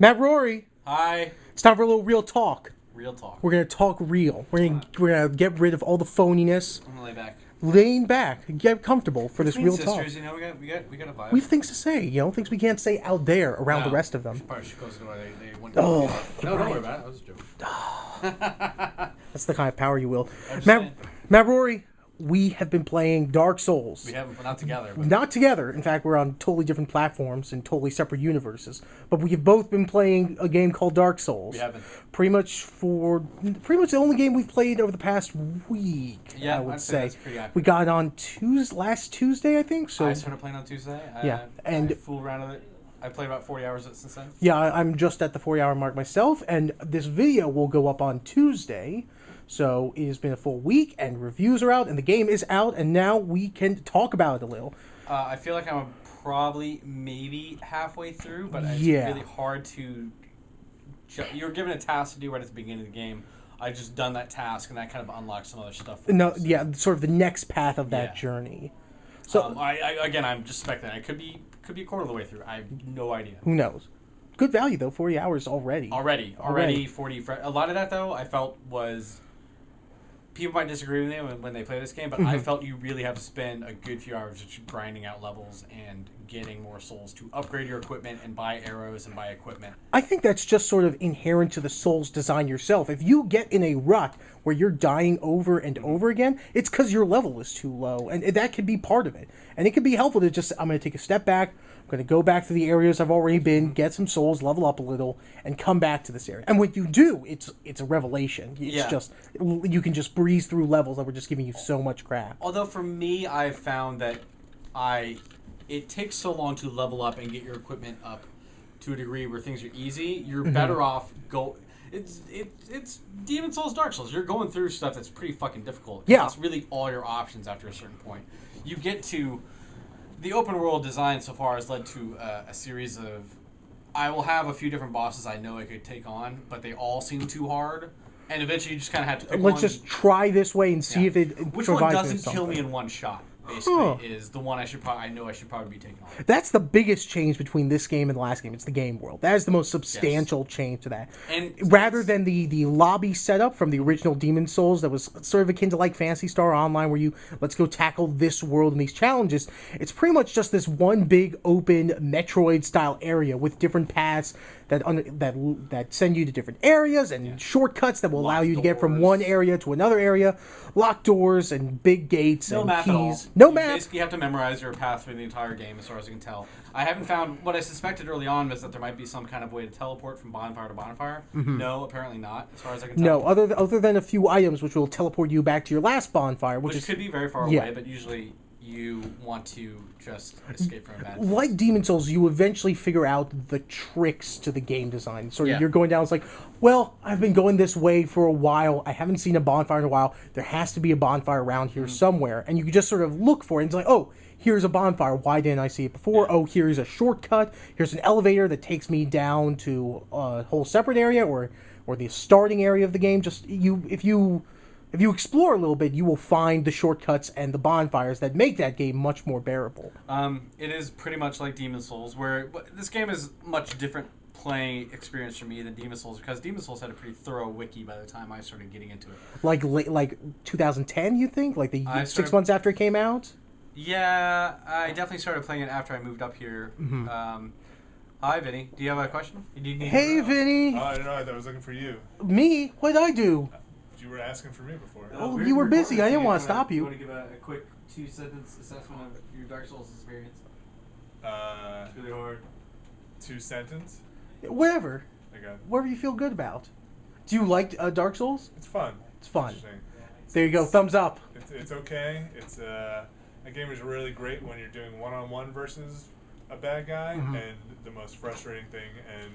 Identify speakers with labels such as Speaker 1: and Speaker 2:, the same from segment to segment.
Speaker 1: Matt Rorie.
Speaker 2: Hi.
Speaker 1: It's time for a little real talk.
Speaker 2: Real talk.
Speaker 1: We're gonna talk real. We're gonna get rid of all the phoniness.
Speaker 2: I'm gonna lay back.
Speaker 1: Lean back, get comfortable for this real
Speaker 2: sisters,
Speaker 1: talk.
Speaker 2: You know, we got a vibe.
Speaker 1: We have things to say, things we can't say out there around the rest of them.
Speaker 2: Probably should close the door. They went.
Speaker 1: Oh,
Speaker 2: no, don't worry about it. I was just joking.
Speaker 1: That's the kind of power you will. Matt Rorie, we have been playing Dark Souls.
Speaker 2: We haven't, not together. But...
Speaker 1: Not together. In fact, we're on totally different platforms and totally separate universes. But we have both been playing a game called Dark Souls.
Speaker 2: We haven't.
Speaker 1: Pretty much the only game we've played over the past week.
Speaker 2: Yeah,
Speaker 1: I would
Speaker 2: I'd
Speaker 1: say.
Speaker 2: That's pretty accurate.
Speaker 1: We got it on last Tuesday, I think. So
Speaker 2: I started playing on Tuesday.
Speaker 1: And
Speaker 2: I fooled around with it. I played about 40 hours since then.
Speaker 1: Yeah, I'm just at the 40-hour mark myself, and this video will go up on Tuesday. So it has been a full week, and reviews are out, and the game is out, and now we can talk about it a little.
Speaker 2: I feel like I'm probably maybe halfway through, but it's
Speaker 1: yeah.
Speaker 2: really hard to... You're given a task to do right at the beginning of the game. I just done that task, and that kind of unlocks some other stuff.
Speaker 1: No, yeah, sort of the next path of that journey. So
Speaker 2: I'm just speculating. It could be a quarter of the way through. I have no idea.
Speaker 1: Who knows? Good value though, 40 hours already.
Speaker 2: Already 40. A lot of that though, I felt was. People might disagree with me when they play this game, but I felt you really have to spend a good few hours just grinding out levels and getting more souls to upgrade your equipment and buy arrows and buy equipment.
Speaker 1: I think that's just sort of inherent to the Souls design yourself. If you get in a rut where you're dying over and over again, it's because your level is too low, and that could be part of it. And it could be helpful to just, I'm going to take a step back, I'm going to go back to the areas I've already been, get some souls, level up a little, and come back to this area. And when you do, it's a revelation. It's just, you can just breeze through levels that were just giving you so much crap.
Speaker 2: Although for me, I've found that it takes so long to level up and get your equipment up to a degree where things are easy. You're better off It's Demon Souls, Dark Souls. You're going through stuff that's pretty fucking difficult.
Speaker 1: Yeah.
Speaker 2: That's really all your options after a certain point. You get to... The open world design so far has led to a series of... I will have a few different bosses I know I could take on, but they all seem too hard. And eventually you just kind of have to pick one.
Speaker 1: Let's just try this way and see if it
Speaker 2: Which one doesn't kill me in one shot? Basically, is the one I know I should probably be taking on.
Speaker 1: That's the biggest change between this game and the last game. It's the game world. That is the most substantial change to that. And rather than the lobby setup from the original Demon Souls that was sort of akin to like Phantasy Star Online, where you let's go tackle this world and these challenges, it's pretty much just this one big open Metroid style area with different paths that send you to different areas and shortcuts that will allow you to get from one area to another area, locked doors and big gates and
Speaker 2: map
Speaker 1: keys.
Speaker 2: At all.
Speaker 1: No
Speaker 2: you
Speaker 1: map.
Speaker 2: Basically, you have to memorize your path through the entire game, as far as I can tell. I haven't found... What I suspected early on was that there might be some kind of way to teleport from bonfire to bonfire. No, apparently not, as far as I can tell.
Speaker 1: No, other than a few items which will teleport you back to your last bonfire. Which
Speaker 2: could be very far away, but usually you want to just escape from that.
Speaker 1: Like Demon Souls, you eventually figure out the tricks to the game design. So you're going down, it's like, well, I've been going this way for a while. I haven't seen a bonfire in a while. There has to be a bonfire around here somewhere. And you can just sort of look for it. And it's like, oh, here's a bonfire. Why didn't I see it before? Oh, here's a shortcut. Here's an elevator that takes me down to a whole separate area or the starting area of the game. Just if you explore a little bit, you will find the shortcuts and the bonfires that make that game much more bearable.
Speaker 2: It is pretty much like Demon Souls, where this game is much different playing experience for me than Demon Souls, because Demon Souls had a pretty thorough wiki by the time I started getting into it.
Speaker 1: Like 2010, you think? Like 6 months after it came out?
Speaker 2: Yeah, I definitely started playing it after I moved up here. Hi, Vinny. Do you have a question?
Speaker 1: Hey, Vinny.
Speaker 3: Oh, I don't know. I was looking for you.
Speaker 1: Me? What did I do?
Speaker 3: You were asking for me before.
Speaker 1: Oh, you were busy. I didn't want to stop you.
Speaker 2: You want to give a quick 2-sentence assessment of your Dark Souls experience? It's really hard.
Speaker 3: 2-sentence?
Speaker 1: Whatever.
Speaker 3: Okay.
Speaker 1: Whatever you feel good about. Do you like Dark Souls?
Speaker 3: It's fun.
Speaker 1: It's fun. There you go. Thumbs up.
Speaker 3: It's okay. It's that game is really great when you're doing one-on-one versus a bad guy, and the most frustrating thing and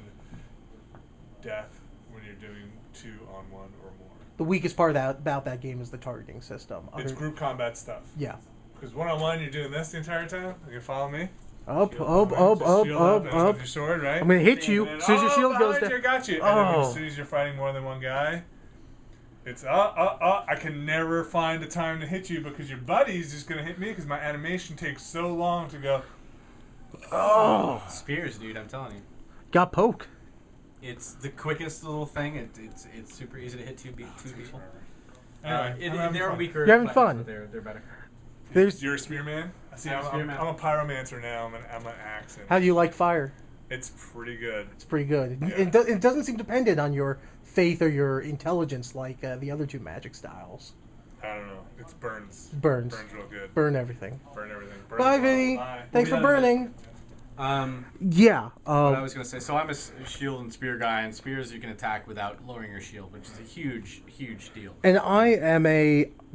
Speaker 3: death when you're doing 2-on-1 or more.
Speaker 1: The weakest part about that game is the targeting system.
Speaker 3: It's group combat stuff.
Speaker 1: Yeah.
Speaker 3: Because one-on-one, you're doing this the entire time. You can follow me.
Speaker 1: Up.
Speaker 3: With your sword, right?
Speaker 1: I'm gonna hit you as soon as your shield goes down.
Speaker 3: I got you. And then as soon as you're fighting more than one guy, it's I can never find a time to hit you because your buddy's just gonna hit me because my animation takes so long to go.
Speaker 2: Spears, dude. I'm telling you.
Speaker 1: Got poke.
Speaker 2: It's the quickest little thing. It's super easy to hit two people.
Speaker 3: Anyway,
Speaker 2: they're weaker.
Speaker 1: You're having fun.
Speaker 2: They're better.
Speaker 3: You're a spearman? See, I'm a pyromancer now. I'm an axe.
Speaker 1: How do you like fire?
Speaker 3: It's pretty good.
Speaker 1: It's pretty good.
Speaker 3: Yeah.
Speaker 1: It doesn't seem dependent on your faith or your intelligence like the other two magic styles.
Speaker 3: I don't know. It's burns.
Speaker 1: Burns.
Speaker 3: Burns real good.
Speaker 1: Burn everything.
Speaker 3: Burn everything. Burn
Speaker 1: Bye, Vinny.
Speaker 3: Bye.
Speaker 1: Thanks for burning. Yeah.
Speaker 2: What I was going to say, so I'm a shield and spear guy, and spears you can attack without lowering your shield, which is a huge, huge deal.
Speaker 1: And I am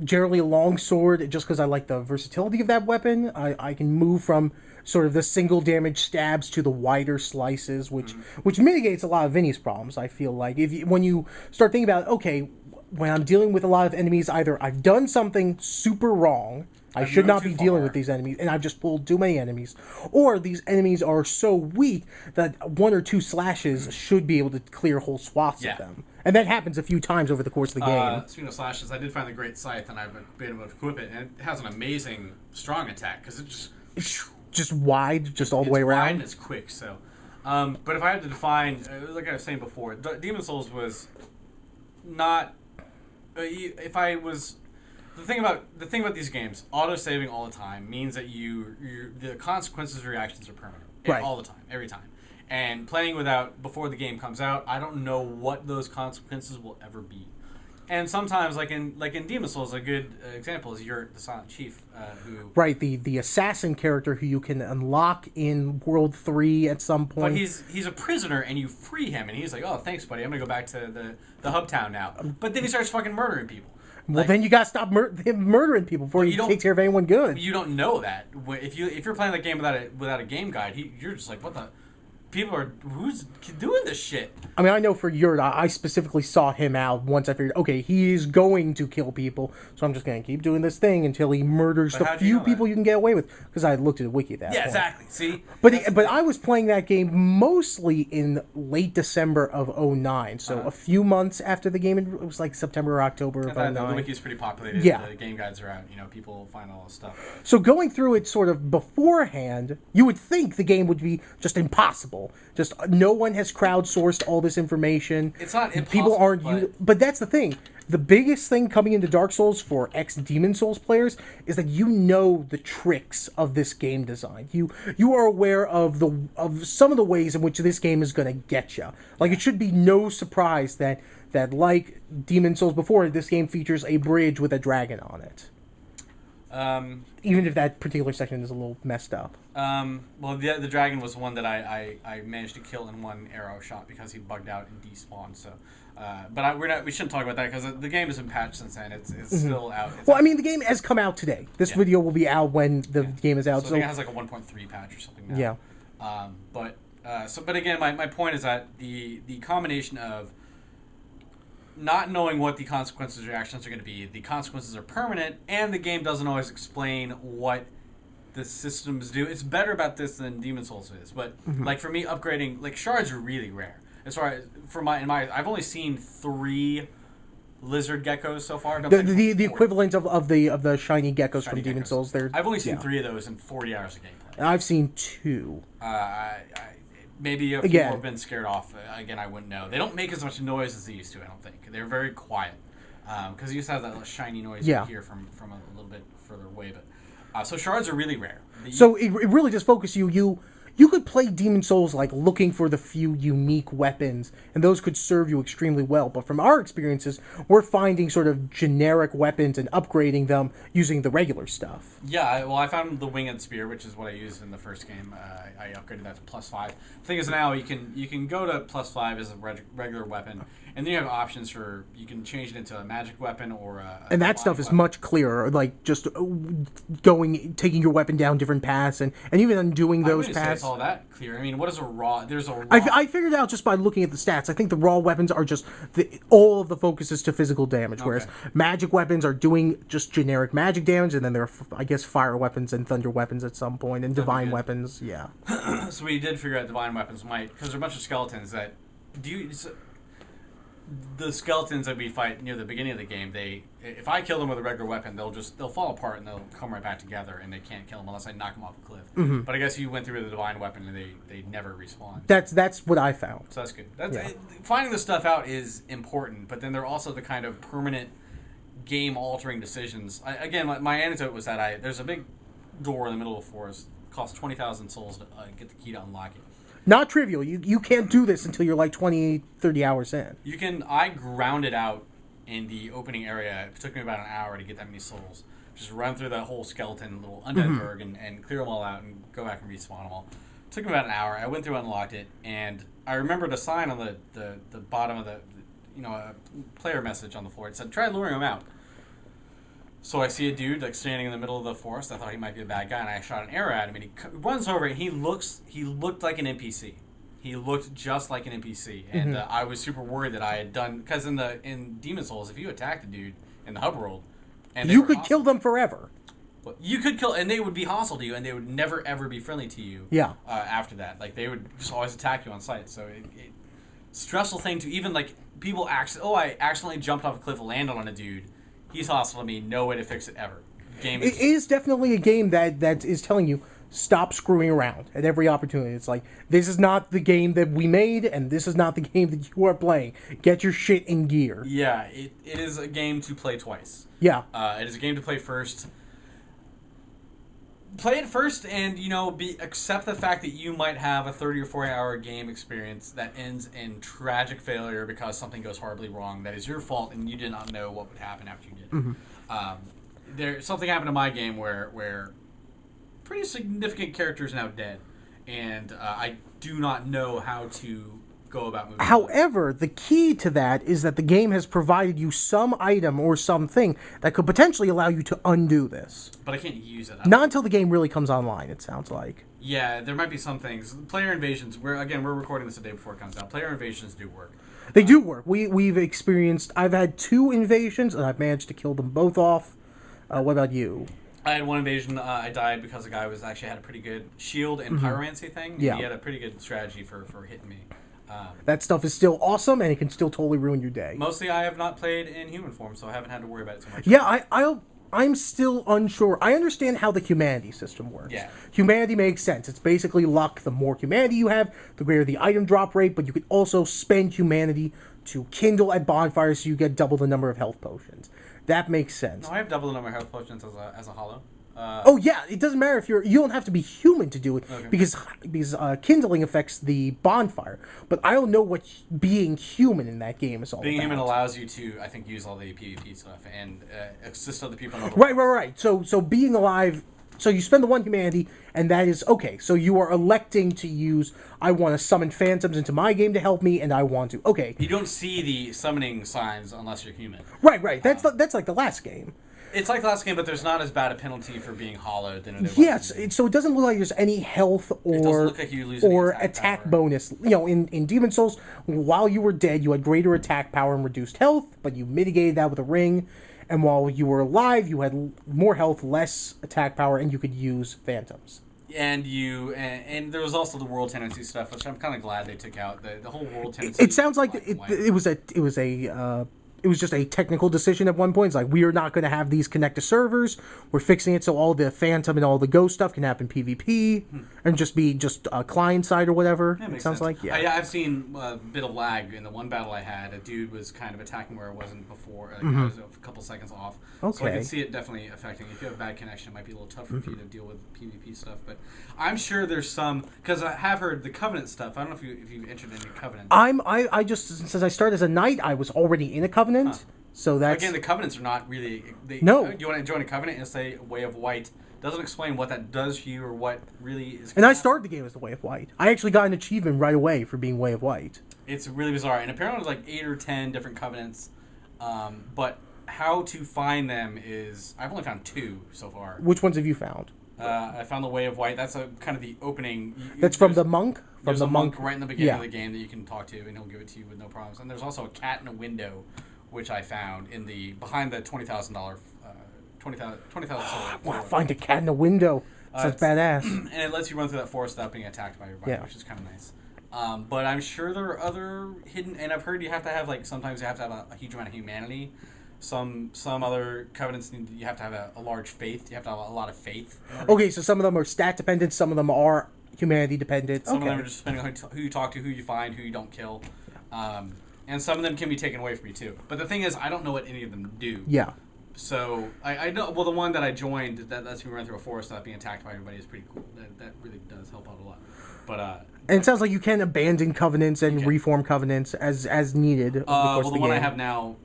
Speaker 1: generally a longsword just because I like the versatility of that weapon. I can move from sort of the single damage stabs to the wider slices, which mitigates a lot of Vinny's problems, I feel like. When you start thinking about, okay, when I'm dealing with a lot of enemies, either I've done something super wrong, I should not be dealing with these enemies, and I've just pulled too many enemies, or these enemies are so weak that one or two slashes should be able to clear whole swaths of them. And that happens a few times over the course of the game.
Speaker 2: Speaking of slashes, I did find the Great Scythe, and I've been able to equip it, and it has an amazing strong attack, because it's
Speaker 1: just wide, just all the way around.
Speaker 2: Wide and it's quick, so... but if I had to define, like I was saying before, Demon Souls was not... if I was... The thing about these games, auto-saving all the time means that the consequences of reactions are permanent.
Speaker 1: Right.
Speaker 2: All the time, every time. And playing before the game comes out, I don't know what those consequences will ever be. And sometimes, like in Demon Souls, a good example is the Silent Chief, who...
Speaker 1: Right, the assassin character who you can unlock in World 3 at some point.
Speaker 2: But he's a prisoner, and you free him, and he's like, oh, thanks, buddy, I'm going to go back to the hub town now. But then he starts fucking murdering people.
Speaker 1: Well, then you gotta stop him murdering people before he takes care of anyone good.
Speaker 2: You don't know that. If you're playing the game without a game guide, you're just like, what the... Who's doing this shit?
Speaker 1: I mean, I know for Yurt, I specifically sought him out once I figured, okay, he is going to kill people, so I'm just going to keep doing this thing until he murders the few people you can get away with. Because I looked at the wiki at that point.
Speaker 2: Yeah, exactly. See?
Speaker 1: But I was playing that game mostly in late December of 2009, so a few months after the game. It was like September or October of 2009.
Speaker 2: The wiki's pretty populated.
Speaker 1: Yeah.
Speaker 2: The game guides are out. People find all this stuff.
Speaker 1: So going through it sort of beforehand, you would think the game would be just impossible. Just no one has crowdsourced all this information.
Speaker 2: It's not impossible.
Speaker 1: People aren't but that's the thing. The biggest thing coming into Dark Souls for ex-Demon Souls players is that you know the tricks of this game design. You are aware of some of the ways in which this game is going to get you. Like, it should be no surprise that like Demon Souls before, this game features a bridge with a dragon on it. Even if that particular section is a little messed up.
Speaker 2: Well, the dragon was one that I managed to kill in one arrow shot because he bugged out and despawned. So, but we shouldn't talk about that because the game has been patched since then. It's still out.
Speaker 1: I mean, the game has come out today. This video will be out when the game is out.
Speaker 2: So I think it has like a 1.3 patch or something now.
Speaker 1: Yeah.
Speaker 2: But again, my point is that the combination of not knowing what the consequences of reactions are going to be, the consequences are permanent, and the game doesn't always explain what the systems do. It's better about this than Demon Souls is, but like for me, upgrading like shards are really rare. As far as I've only seen 3 lizard geckos so far.
Speaker 1: The equivalent of the shiny geckos from Demon Souls.
Speaker 2: I've only seen 3 of those in 40 hours of gameplay.
Speaker 1: I've seen 2.
Speaker 2: Maybe a few more have been scared off. Again, I wouldn't know. They don't make as much noise as they used to, I don't think. They're very quiet. Because you used to have that shiny noise you hear from a little bit further away. But so shards are really rare.
Speaker 1: So it really just focuses you. You could play Demon Souls like looking for the few unique weapons, and those could serve you extremely well. But from our experiences, we're finding sort of generic weapons and upgrading them using the regular stuff.
Speaker 2: Yeah, well, I found the winged spear, which is what I used in the first game. I upgraded that to +5. The thing is now you can go to +5 as a regular weapon, and then you have options for you can change it into a magic weapon or
Speaker 1: and that stuff is much clearer. Like just taking your weapon down different paths and even undoing those paths.
Speaker 2: It's all that clear. I mean, what is a raw? There's a raw.
Speaker 1: I figured out just by looking at the stats. I think the raw weapons are just all of the focus is to physical damage, whereas magic weapons are doing just generic magic damage, and then there are, I guess, fire weapons and thunder weapons at some point, and divine weapons. Yeah.
Speaker 2: So we did figure out divine weapons because there are a bunch of skeletons that the skeletons that we fight near the beginning of the game, if I kill them with a regular weapon, they'll fall apart and they'll come right back together, and they can't kill them unless I knock them off a cliff.
Speaker 1: Mm-hmm.
Speaker 2: But I guess you went through the divine weapon and they never respawn.
Speaker 1: That's what I found.
Speaker 2: So that's good. Finding this stuff out is important, but then they're also the kind of permanent game-altering decisions. Again, my anecdote was that there's a big door in the middle of the forest. It costs 20,000 souls to get the key to unlock it.
Speaker 1: Not trivial. You can't do this until you're like 20, 30 hours in.
Speaker 2: I grounded out in the opening area. It took me about an hour to get that many souls. Just run through that whole skeleton little undead burg and clear them all out and go back and respawn them all. It took me about an hour. I went through and unlocked it, and I remembered a sign on the bottom of a player message on the floor. It said, "Try luring him out." So I see a dude like standing in the middle of the forest. I thought he might be a bad guy, and I shot an arrow at him. And he runs over, and he looked like an NPC. He looked just like an NPC, and I was super worried that I had done, because in Demon Souls, if you attacked a dude in the hub world, and
Speaker 1: you could kill them forever.
Speaker 2: Well, you could kill, and they would be hostile to you, and they would never ever be friendly to you.
Speaker 1: Yeah.
Speaker 2: After that, like they would just always attack you on sight. So stressful thing to even like people I accidentally jumped off a cliff, landed on a dude. He's hostile to me. No way to fix it ever.
Speaker 1: It is definitely a game that is telling you, stop screwing around at every opportunity. It's like, this is not the game that we made, and this is not the game that you are playing. Get your shit in gear.
Speaker 2: Yeah, it is a game to play twice.
Speaker 1: Yeah.
Speaker 2: It is a game to play first. Play it first, and accept the fact that you might have a 30 or 40 hour game experience that ends in tragic failure because something goes horribly wrong. That is your fault, and you did not know what would happen after you did it. Something happened in my game where pretty significant character is now dead, and I do not know how to go about moving.
Speaker 1: However, the key to that is that the game has provided you some item or something that could potentially allow you to undo this.
Speaker 2: But I can't use it.
Speaker 1: Not until the game really comes online, it sounds like.
Speaker 2: Yeah, there might be some things. Player invasions, we're recording this a day before it comes out. Player invasions do work.
Speaker 1: They do work. We've experienced, I've had 2 invasions, and I've managed to kill them both off. What about you?
Speaker 2: I had one invasion. I died because the guy had a pretty good shield and pyromancy thing.
Speaker 1: Yeah.
Speaker 2: He had a pretty good strategy for hitting me.
Speaker 1: That stuff is still awesome, and it can still totally ruin your day.
Speaker 2: Mostly, I have not played in human form, so I haven't had to worry about it so much.
Speaker 1: Yeah, I'm still unsure. I understand how the humanity system works.
Speaker 2: Yeah.
Speaker 1: Humanity makes sense. It's basically luck. The more humanity you have, the greater the item drop rate, but you can also spend humanity to kindle at bonfires so you get double the number of health potions. That makes sense.
Speaker 2: No, I have double the number of health potions as a hollow.
Speaker 1: Oh yeah, it doesn't matter if you don't have to be human to do it,
Speaker 2: okay.
Speaker 1: because kindling affects the bonfire. But I don't know what being human in that game is all about.
Speaker 2: Being human allows you to, I think, use all the PvP stuff and assist other people.
Speaker 1: Right. So being alive, so you spend the 1 humanity, and that is okay. So you are electing to use, I want to summon phantoms into my game to help me, and I want to. Okay.
Speaker 2: You don't see the summoning signs unless you're human.
Speaker 1: Right. That's like the last game.
Speaker 2: It's like the last game, but there's not as bad a penalty for being hollowed than there was.
Speaker 1: Yes, so it doesn't look like there's any health or attack bonus. In Demon Souls, while you were dead, you had greater attack power and reduced health, but you mitigated that with a ring. And while you were alive, you had more health, less attack power, and you could use phantoms.
Speaker 2: And there was also the world tendency stuff, which I'm kind of glad they took out. The whole world tendency.
Speaker 1: It sounds like it was just a technical decision at one point. It's like, we are not going to have these connect to servers. We're fixing it so all the Phantom and all the Ghost stuff can happen PvP and just be client side or whatever.
Speaker 2: Yeah,
Speaker 1: it sounds
Speaker 2: sense.
Speaker 1: like, yeah.
Speaker 2: I've seen a bit of lag in the one battle I had. A dude was kind of attacking where it wasn't before. I was a couple seconds off.
Speaker 1: Okay.
Speaker 2: So I can see it definitely affecting. If you have a bad connection, it might be a little tougher for you to deal with PvP stuff. But I'm sure there's some, because I have heard the Covenant stuff. I don't know if you've entered any Covenant.
Speaker 1: I just, since I started as a knight, I was already in a Covenant. Huh. So that's...
Speaker 2: Again, the Covenants are not really...
Speaker 1: No.
Speaker 2: You want to join a Covenant and say Way of White. Doesn't explain what that does for you or what really is...
Speaker 1: And I started the game as the Way of White. I actually got an achievement right away for being Way of White.
Speaker 2: It's really bizarre. And apparently there's like 8 or 10 different Covenants. But how to find them is... I've only found 2 so far.
Speaker 1: Which ones have you found?
Speaker 2: I found the Way of White. That's kind of the opening.
Speaker 1: That's from the monk?
Speaker 2: There's a monk right in the beginning of the game that you can talk to, and he'll give it to you with no problems. And there's also a cat in a window, which I found behind the $20,000 $20,000
Speaker 1: I want to find a cat in a window. That's badass.
Speaker 2: And it lets you run through that forest without being attacked by your body, which is kind of nice. But I'm sure there are other hidden, and I've heard you have to have sometimes you have to have a huge amount of humanity. Some other covenants you have to have a large faith. You have to have a lot of faith.
Speaker 1: Okay, so some of them are stat dependent. Some of them are humanity dependent.
Speaker 2: Some of them are just depending on who you talk to, who you find, who you don't kill. And some of them can be taken away from you too. But the thing is, I don't know what any of them do.
Speaker 1: Yeah.
Speaker 2: So I know. Well, the one that I joined that lets me run through a forest without being attacked by everybody is pretty cool. That really does help out a lot. But
Speaker 1: and it sounds like you can abandon covenants and reform covenants as needed. Over the course of the
Speaker 2: one
Speaker 1: game.
Speaker 2: I have now,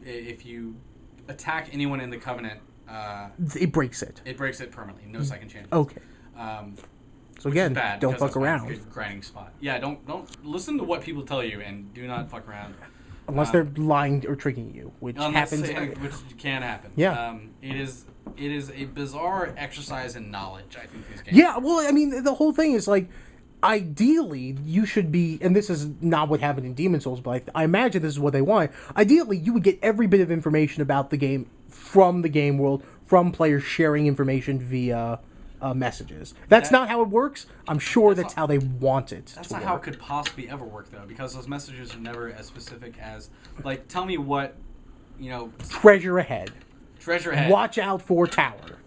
Speaker 2: if you attack anyone in the covenant,
Speaker 1: it breaks it.
Speaker 2: It breaks it permanently. No second chance.
Speaker 1: Okay. So again, don't fuck around.
Speaker 2: Good grinding spot. Yeah, don't listen to what people tell you, and do not fuck around.
Speaker 1: Unless they're lying or tricking you, which happens.
Speaker 2: Which can happen.
Speaker 1: Yeah.
Speaker 2: It is a bizarre exercise in knowledge, I think, these games.
Speaker 1: Yeah, well, I mean, the whole thing is ideally, you should be, and this is not what happened in Demon's Souls, but I imagine this is what they want. Ideally, you would get every bit of information about the game from the game world, from players sharing information via messages. That's not how it works. I'm sure that's how they want it.
Speaker 2: That's not how it could possibly ever work, though, because those messages are never as specific as, tell me what,
Speaker 1: treasure ahead.
Speaker 2: Treasure ahead.
Speaker 1: Watch out for tower.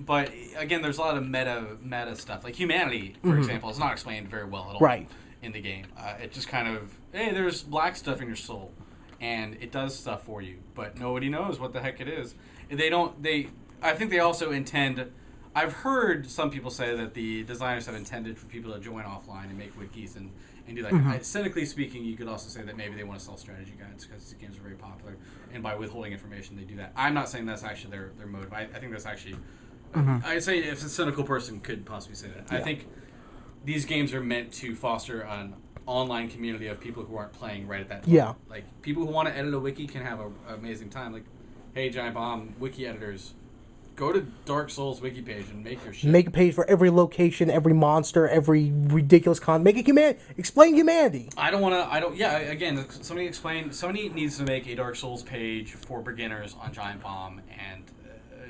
Speaker 2: But again, there's a lot of meta stuff. Like humanity, for example, is not explained very well at all.
Speaker 1: Right.
Speaker 2: In the game, it just kind of, hey, there's black stuff in your soul, and it does stuff for you, but nobody knows what the heck it is. I think they also intend. I've heard some people say that the designers have intended for people to join offline and make wikis and do that. Cynically speaking, you could also say that maybe they want to sell strategy guides because these games are very popular, and by withholding information, they do that. I'm not saying that's actually their motive. I think that's actually. I'd say if a cynical person could possibly say that. Yeah. I think these games are meant to foster an online community of people who aren't playing right at that time.
Speaker 1: Yeah.
Speaker 2: Like, people who want to edit a wiki can have an amazing time. Like, hey, Giant Bomb, wiki editors, go to Dark Souls wiki page and make your shit.
Speaker 1: Make a page for every location, every monster, every ridiculous Make it explain humanity.
Speaker 2: Again, somebody needs to make a Dark Souls page for beginners on Giant Bomb, and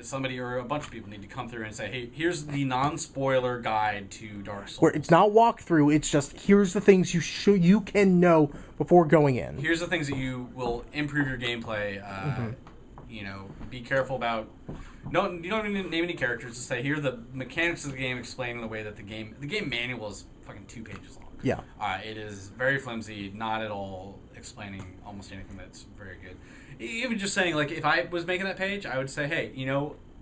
Speaker 2: somebody or a bunch of people need to come through and say, hey, here's the non-spoiler guide to Dark Souls.
Speaker 1: Where it's not walkthrough, it's just, here's the things you can know before going in.
Speaker 2: Here's the things that you will improve your gameplay. Be careful about... you don't even name any characters. Just say, here are the mechanics of the game explained in the way that the game manual is fucking 2 pages long.
Speaker 1: Yeah.
Speaker 2: It is very flimsy, not at all explaining almost anything that's very good. Even just saying, if I was making that page, I would say, hey,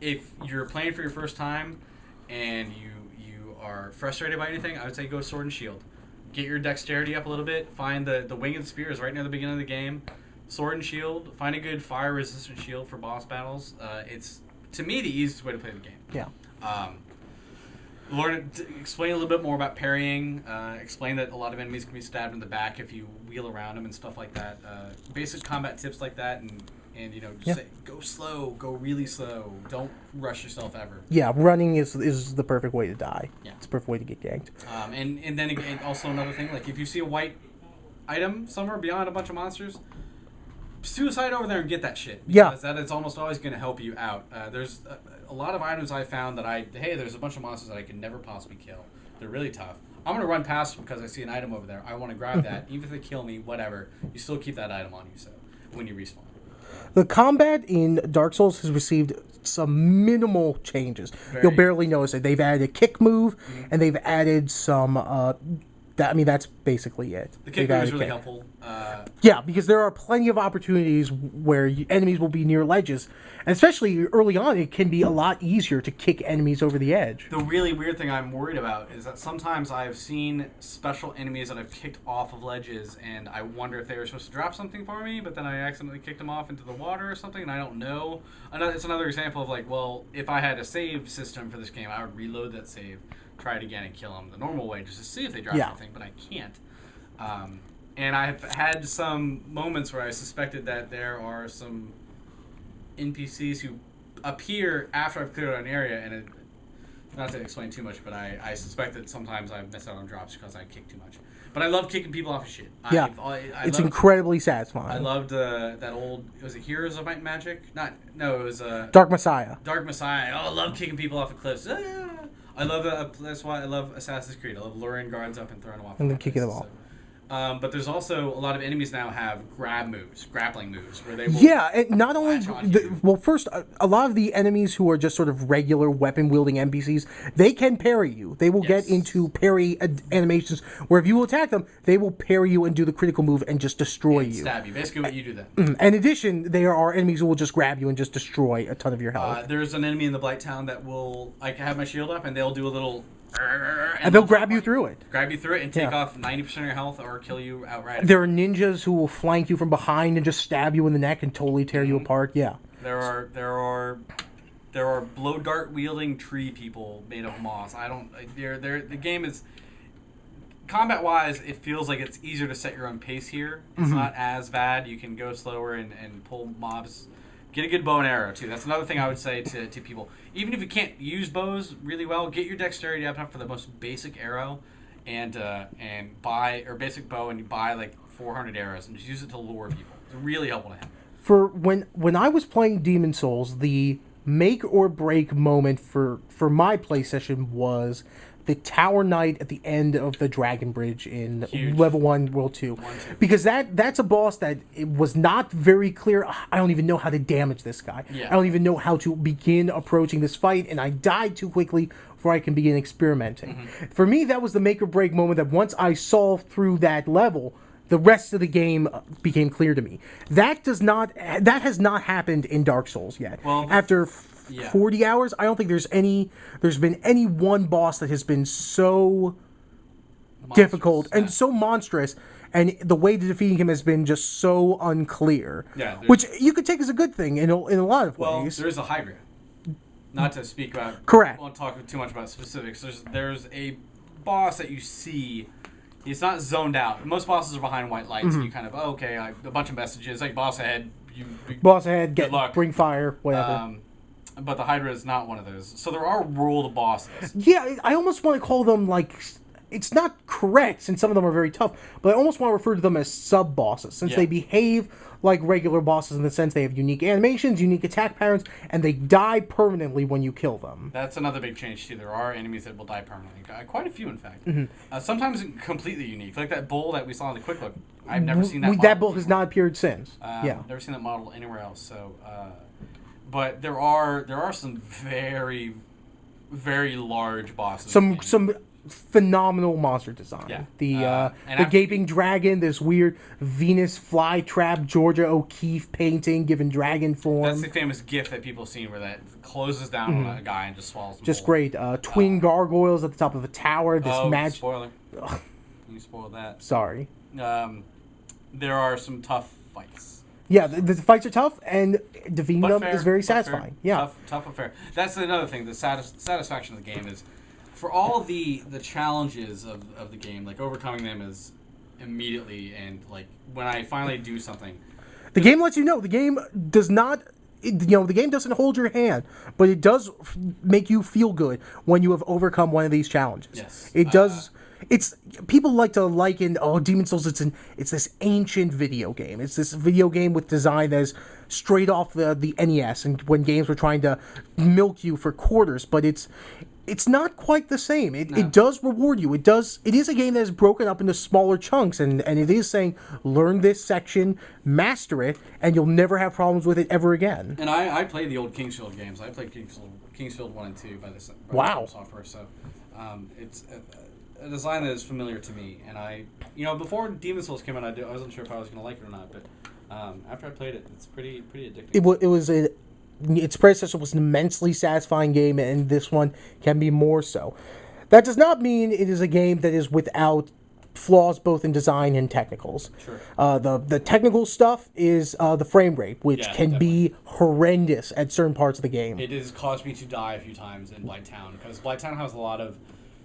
Speaker 2: if you're playing for your first time and you are frustrated by anything, I would say go Sword and Shield. Get your dexterity up a little bit. Find the Winged Spear is right near the beginning of the game. Sword and Shield. Find a good fire-resistant shield for boss battles. It's, to me, the easiest way to play the game.
Speaker 1: Yeah.
Speaker 2: Explain a little bit more about parrying. Explain that a lot of enemies can be stabbed in the back if you wheel around them and stuff like that. Basic combat tips like that, and say, go slow, go really slow. Don't rush yourself ever.
Speaker 1: Yeah, running is the perfect way to die.
Speaker 2: Yeah.
Speaker 1: It's the perfect way to get ganked.
Speaker 2: And then again, also another thing, if you see a white item somewhere beyond a bunch of monsters, suicide over there and get that shit. Because that is almost always going to help you out. There's a lot of items I found that there's a bunch of monsters that I could never possibly kill. They're really tough. I'm going to run past them because I see an item over there. I want to grab that. Even if they kill me, whatever, you still keep that item on you when you respawn.
Speaker 1: The combat in Dark Souls has received some minimal changes. You'll barely notice it. They've added a kick move, and they've added some... that's basically it.
Speaker 2: The kick move is really helpful.
Speaker 1: Yeah, because there are plenty of opportunities where enemies will be near ledges. And especially early on, it can be a lot easier to kick enemies over the edge.
Speaker 2: The really weird thing I'm worried about is that sometimes I've seen special enemies that I've kicked off of ledges, and I wonder if they were supposed to drop something for me, but then I accidentally kicked them off into the water or something, and I don't know. It's another example of, if I had a save system for this game, I would reload that save, try it again, and kill them the normal way just to see if they drop anything, but I can't. And I've had some moments where I suspected that there are some NPCs who appear after I've cleared out an area, and not to explain too much, but I suspect that sometimes I miss out on drops because I kick too much. But I love kicking people off of shit.
Speaker 1: It's incredibly satisfying.
Speaker 2: I loved that old, was it Heroes of Might and Magic? It was...
Speaker 1: Dark Messiah.
Speaker 2: Dark Messiah. Oh, I love kicking people off of cliffs. I love that's why I love Assassin's Creed. I love luring guards up and throwing them off.
Speaker 1: And then kicking them off.
Speaker 2: But there's also a lot of enemies now have grappling moves, where they will
Speaker 1: and not only first, a lot of the enemies who are just sort of regular weapon-wielding NPCs, they can parry you. They will get into parry animations, where if you will attack them, they will parry you and do the critical move and just destroy you.
Speaker 2: Stab you. Basically what you do then.
Speaker 1: In addition, there are enemies who will just grab you and just destroy a ton of your health.
Speaker 2: There's an enemy in the Blight Town that will, I have my shield up, and they'll do a little...
Speaker 1: And they'll grab you through it.
Speaker 2: Grab you through it and take off 90% of your health or kill you outright.
Speaker 1: There are ninjas who will flank you from behind and just stab you in the neck and totally tear you apart. Yeah.
Speaker 2: There are blow dart wielding tree people made of moss. The game is combat wise, it feels like it's easier to set your own pace here. It's not as bad. You can go slower and pull mobs. Get a good bow and arrow, too. That's another thing I would say to people. Even if you can't use bows really well, get your dexterity up enough for the most basic arrow and buy, or basic bow, and you buy like 400 arrows and just use it to lure people. It's really helpful to have.
Speaker 1: For when I was playing Demon Souls, the make or break moment for my play session was the Tower Knight at the end of the Dragon Bridge in Level 1, World 2. Because that's a boss that it was not very clear. I don't even know how to damage this guy.
Speaker 2: Yeah.
Speaker 1: I don't even know how to begin approaching this fight, and I died too quickly before I can begin experimenting. For me, that was the make or break moment that once I solved through that level, the rest of the game became clear to me. That has not happened in Dark Souls yet.
Speaker 2: Well,
Speaker 1: after 40 hours, I don't think there's been any one boss that has been so difficult and so monstrous, and the way to defeating him has been just so unclear.
Speaker 2: Yeah,
Speaker 1: which you could take as a good thing in a lot of ways.
Speaker 2: There is a Hydra. Not to speak about.
Speaker 1: Correct.
Speaker 2: I won't talk too much about specifics. There's a boss that you see. He's not zoned out. Most bosses are behind white lights, and you kind of a bunch of messages like boss ahead.
Speaker 1: Boss ahead.
Speaker 2: Good luck.
Speaker 1: Bring fire. Whatever.
Speaker 2: But the Hydra is not one of those. So there are world bosses.
Speaker 1: Yeah, I almost want to call them, like, it's not correct, since some of them are very tough, but I almost want to refer to them as sub-bosses, since they behave like regular bosses in the sense they have unique animations, unique attack patterns, and they die permanently when you kill them.
Speaker 2: That's another big change, too. There are enemies that will die permanently. Quite a few, in fact. Sometimes completely unique. Like that bull that we saw in the Quick Look. I've never seen that model.
Speaker 1: That bull has not appeared since.
Speaker 2: Never seen that model anywhere else, so... But there are some very, very large bosses.
Speaker 1: Some phenomenal monster design.
Speaker 2: Yeah.
Speaker 1: The gaping dragon, this weird Venus flytrap Georgia O'Keeffe painting given dragon form.
Speaker 2: That's the famous GIF that people have seen where that closes down on a guy and just swallows him.
Speaker 1: Just great. Twin gargoyles at the top of a tower. This magic.
Speaker 2: Spoiler. You spoiled that.
Speaker 1: Sorry.
Speaker 2: There are some tough fights.
Speaker 1: Yeah, the fights are tough, and defeating them is very satisfying.
Speaker 2: Tough affair. That's another thing. The satisfaction of the game is, for all the challenges of the game, like overcoming them is immediately, and like when I finally do something.
Speaker 1: The game lets you know. The game does not. The game doesn't hold your hand, but it does make you feel good when you have overcome one of these challenges.
Speaker 2: Yes,
Speaker 1: it does. It's people like to liken Demon's Souls. It's this ancient video game. It's this video game with design that is straight off the NES, and when games were trying to milk you for quarters. But it's not quite the same. It does reward you. It is a game that is broken up into smaller chunks, and it is saying learn this section, master it, and you'll never have problems with it ever again.
Speaker 2: And I played the old Kingsfield games. I played Kingsfield 1 and 2 by FromSoftware. So it's a design that is familiar to me, and before Demon's Souls came out, I wasn't sure if I was going to like it or not, but after I played it, it's pretty addictive. Its predecessor was an immensely satisfying game, and this one can be more so. That does not mean it is a game that is without flaws both in design and technicals. Sure.
Speaker 1: The technical stuff is the frame rate, which can
Speaker 2: definitely
Speaker 1: be horrendous at certain parts of the game.
Speaker 2: It has caused me to die a few times in Blight Town, because Blight Town has a lot of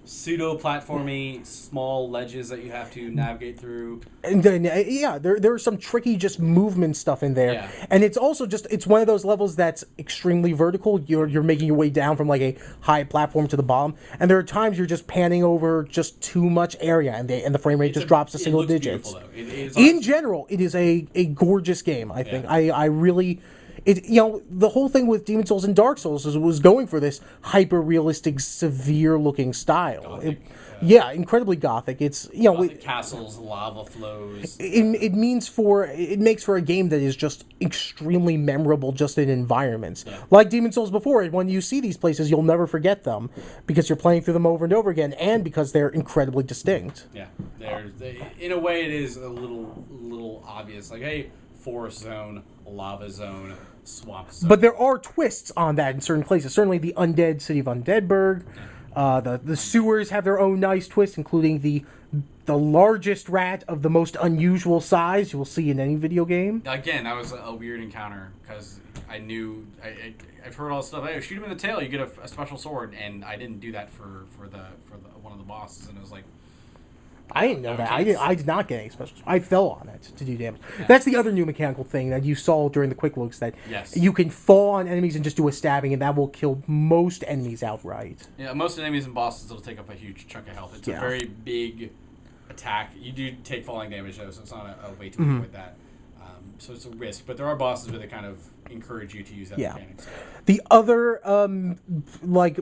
Speaker 2: pseudo-platformy, small ledges that you have to navigate through.
Speaker 1: And then, there are some tricky just movement stuff in there.
Speaker 2: Yeah.
Speaker 1: And it's also it's one of those levels that's extremely vertical. You're making your way down from like a high platform to the bottom. And there are times you're just panning over just too much area, and the frame rate just drops to single digits. In general, it is a gorgeous game, I think. I really... the whole thing with Demon's Souls and Dark Souls was going for this hyper-realistic, severe-looking style. Yeah, incredibly gothic. It's
Speaker 2: Gothic castles, lava flows.
Speaker 1: It makes for a game that is just extremely memorable just in environments.
Speaker 2: Yeah.
Speaker 1: Like Demon Souls before, when you see these places, you'll never forget them because you're playing through them over and over again, and because they're incredibly distinct.
Speaker 2: Yeah, in a way it is a little obvious. Like, hey, forest zone, lava zone, swamp zone.
Speaker 1: But there are twists on that in certain places. Certainly, the undead city of Undeadburg. The sewers have their own nice twist, including the largest rat of the most unusual size you will see in any video game.
Speaker 2: Again, that was a weird encounter because I knew I've heard all this stuff. Hey, shoot him in the tail, you get a special sword, and I didn't do that for one of the bosses, and it was like.
Speaker 1: I didn't know that. I did not get any special. I fell on it to do damage. Yeah. That's the other new mechanical thing that you saw during the quick looks, that you can fall on enemies and just do a stabbing, and that will kill most enemies outright.
Speaker 2: Yeah, most enemies and bosses will take up a huge chunk of health. It's a very big attack. You do take falling damage, though, so it's not a way to avoid that. So it's a risk, but there are bosses where they kind of encourage you to use that mechanic. So.
Speaker 1: The other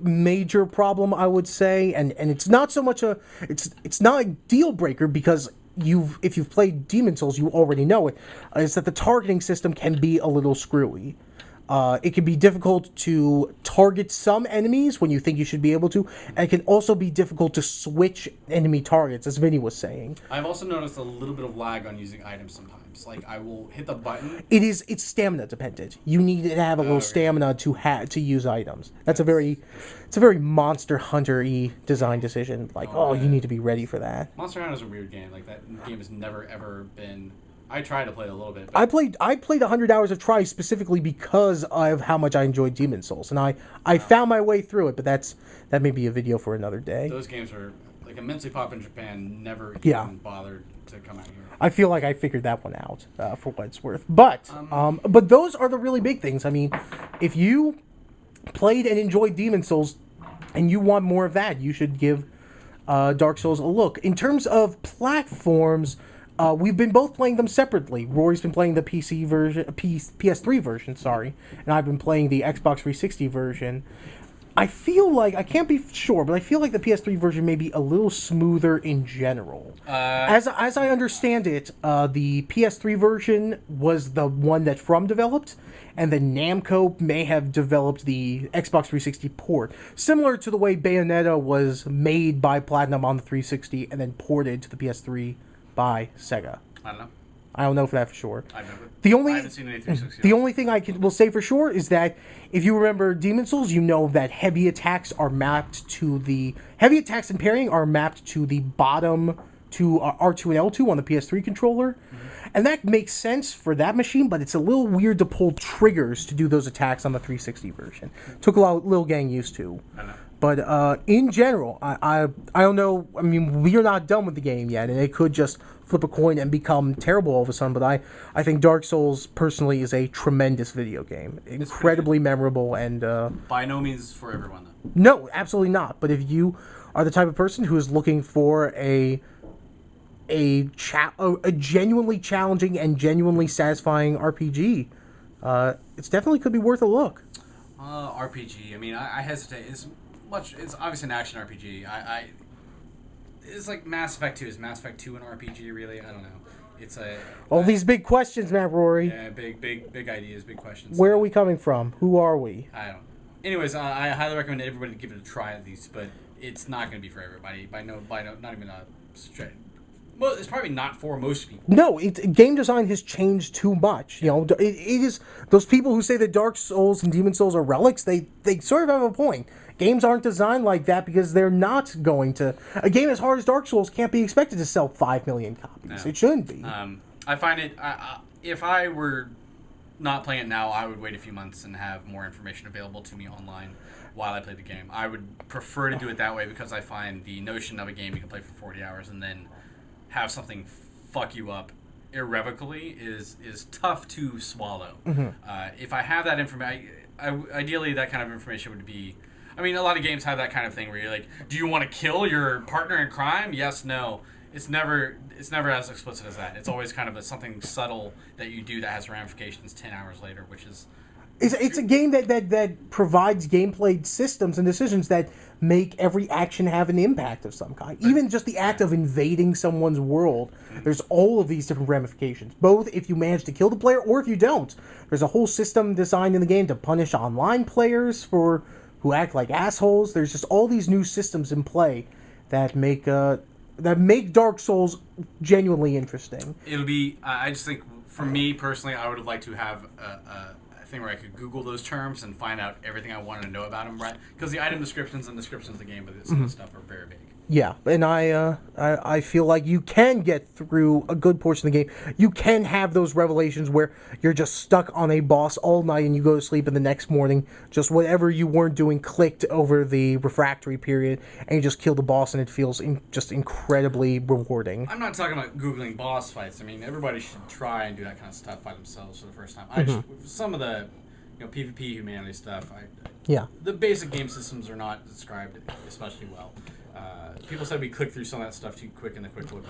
Speaker 1: major problem, I would say, and it's not so much it's not a deal breaker because if you've played Demon Souls, you already know it, is that the targeting system can be a little screwy. It can be difficult to target some enemies when you think you should be able to, and it can also be difficult to switch enemy targets, as Vinny was saying.
Speaker 2: I've also noticed a little bit of lag on using items sometimes. Like, I will hit the button.
Speaker 1: It's stamina dependent. You need to have a little stamina to use items. It's a very Monster Hunter-y design decision. Like, you need to be ready for that.
Speaker 2: Monster Hunter is a weird game. Like, that game has never ever been. I tried to play it a little bit.
Speaker 1: I played 100 hours of try specifically because of how much I enjoyed Demon Souls, and I found my way through it. But that may be a video for another day.
Speaker 2: Those games are like immensely popular in Japan. Never even bothered to come out here.
Speaker 1: I feel like I figured that one out for what it's worth. But those are the really big things. I mean, if you played and enjoyed Demon Souls and you want more of that, you should give Dark Souls a look. In terms of platforms. We've been both playing them separately. Rorie's been playing the PC version, PS3 version, and I've been playing the Xbox 360 version. I feel like, I can't be sure, but I feel like the PS3 version may be a little smoother in general. As I understand it, the PS3 version was the one that From developed, and then Namco may have developed the Xbox 360 port, similar to the way Bayonetta was made by Platinum on the 360 and then ported to the PS3 by Sega.
Speaker 2: I don't know.
Speaker 1: I don't know for that for sure.
Speaker 2: I haven't seen any 360.
Speaker 1: The only thing will say for sure is that if you remember Demon Souls, you know that heavy attacks and parrying are mapped to the bottom to R2 and L2 on the PS3 controller. And that makes sense for that machine, but it's a little weird to pull triggers to do those attacks on the 360 version. Took a little getting used to.
Speaker 2: I know.
Speaker 1: But in general, I don't know. I mean, we are not done with the game yet, and it could just flip a coin and become terrible all of a sudden. But I think Dark Souls, personally, is a tremendous video game. Incredibly memorable and...
Speaker 2: by no means for everyone, though.
Speaker 1: No, absolutely not. But if you are the type of person who is looking for a genuinely challenging and genuinely satisfying RPG, it definitely could be worth a look.
Speaker 2: RPG, I mean, I hesitate. It's obviously an action RPG. It's like Mass Effect 2. Is Mass Effect 2 an RPG, really? I don't know. It's all
Speaker 1: these big questions, Matt Rorie.
Speaker 2: Yeah, big ideas, big questions.
Speaker 1: Where are we coming from? Who are we?
Speaker 2: I don't know. Anyways, I highly recommend everybody to give it a try at least, but it's not going to be for everybody. By no, not even a straight. Well, it's probably not for most people.
Speaker 1: No, game design has changed too much. You know, it is those people who say that Dark Souls and Demon Souls are relics. They sort of have a point. Games aren't designed like that because they're not going to. A game as hard as Dark Souls can't be expected to sell 5 million copies. No. It shouldn't be.
Speaker 2: I find it. If I were not playing it now, I would wait a few months and have more information available to me online while I play the game. I would prefer to do it that way because I find the notion of a game you can play for 40 hours and then have something fuck you up irrevocably is tough to swallow. If I have that information, ideally that kind of information would be. I mean, a lot of games have that kind of thing where you're like, do you want to kill your partner in crime? Yes, no. It's never as explicit as that. It's always kind of something subtle that you do that has ramifications 10 hours later, which is
Speaker 1: It's a game that provides gameplay systems and decisions that make every action have an impact of some kind. Even just the act of invading someone's world, there's all of these different ramifications. Both if you manage to kill the player or if you don't. There's a whole system designed in the game to punish online players who act like assholes. There's just all these new systems in play that make Dark Souls genuinely interesting.
Speaker 2: It'll be. I just think, for me personally, I would have liked to have a thing where I could Google those terms and find out everything I wanted to know about them, right? Because the item descriptions and descriptions of the game, but this kind of stuff are very big.
Speaker 1: Yeah, and I feel like you can get through a good portion of the game. You can have those revelations where you're just stuck on a boss all night and you go to sleep, and the next morning, just whatever you weren't doing clicked over the refractory period, and you just kill the boss, and it feels just incredibly rewarding.
Speaker 2: I'm not talking about Googling boss fights. I mean, everybody should try and do that kind of stuff by themselves for the first time. Some of the PvP humanity stuff, the basic game systems are not described especially well. People said we clicked through some of that stuff too quick in the quick look.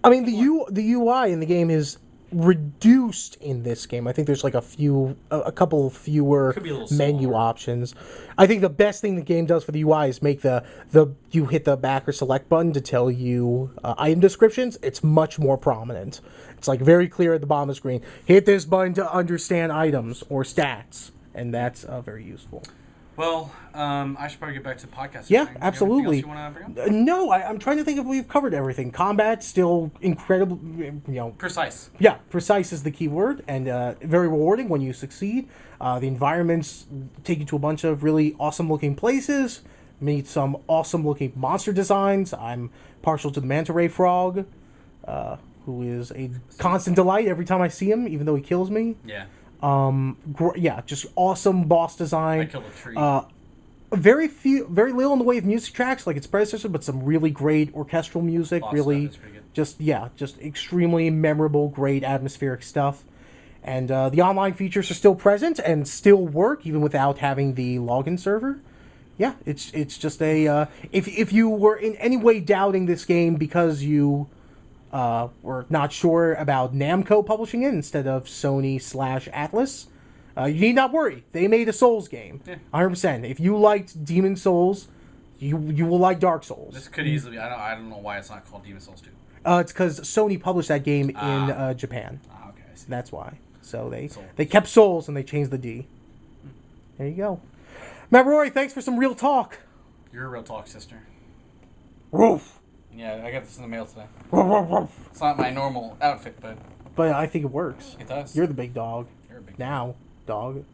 Speaker 1: I mean, the UI in the game is reduced in this game. I think there's like a couple fewer menu options. I think the best thing the game does for the UI is make you hit the back or select button to tell you item descriptions. It's much more prominent. It's like very clear at the bottom of the screen. Hit this button to understand items or stats, and that's very useful.
Speaker 2: Well, I should probably get back to podcasting.
Speaker 1: Yeah, absolutely.
Speaker 2: You want to bring up?
Speaker 1: No, I'm trying to think if we've covered everything. Combat still incredible,
Speaker 2: precise.
Speaker 1: Yeah, precise is the key word, and very rewarding when you succeed. The environments take you to a bunch of really awesome-looking places. Meet some awesome-looking monster designs. I'm partial to the manta ray frog, who is a constant delight every time I see him, even though he kills me.
Speaker 2: Yeah.
Speaker 1: Just awesome boss design.
Speaker 2: I killed a tree.
Speaker 1: Very little in the way of music tracks like its predecessor, but some really great orchestral music.
Speaker 2: Boss
Speaker 1: really, just extremely memorable, great atmospheric stuff. And the online features are still present and still work even without having the login server. Yeah, it's just a if you were in any way doubting this game because you we're not sure about Namco publishing it instead of Sony/Atlas. You need not worry. They made a Souls game. 100%. If you liked Demon Souls, you will like Dark Souls.
Speaker 2: This could easily be. I don't know why it's not called Demon Souls 2.
Speaker 1: It's because Sony published that game in Japan.
Speaker 2: Okay, I see.
Speaker 1: That's why. So they kept Souls and they changed the D. There you go. Matt Rorie, thanks for some real talk.
Speaker 2: You're a real talk, sister.
Speaker 1: Woof.
Speaker 2: Yeah, I got this in the mail today.
Speaker 1: Woof, woof, woof.
Speaker 2: It's not my normal outfit, but
Speaker 1: I think it works.
Speaker 2: It does.
Speaker 1: You're the big dog.
Speaker 2: You're a big
Speaker 1: now, dog.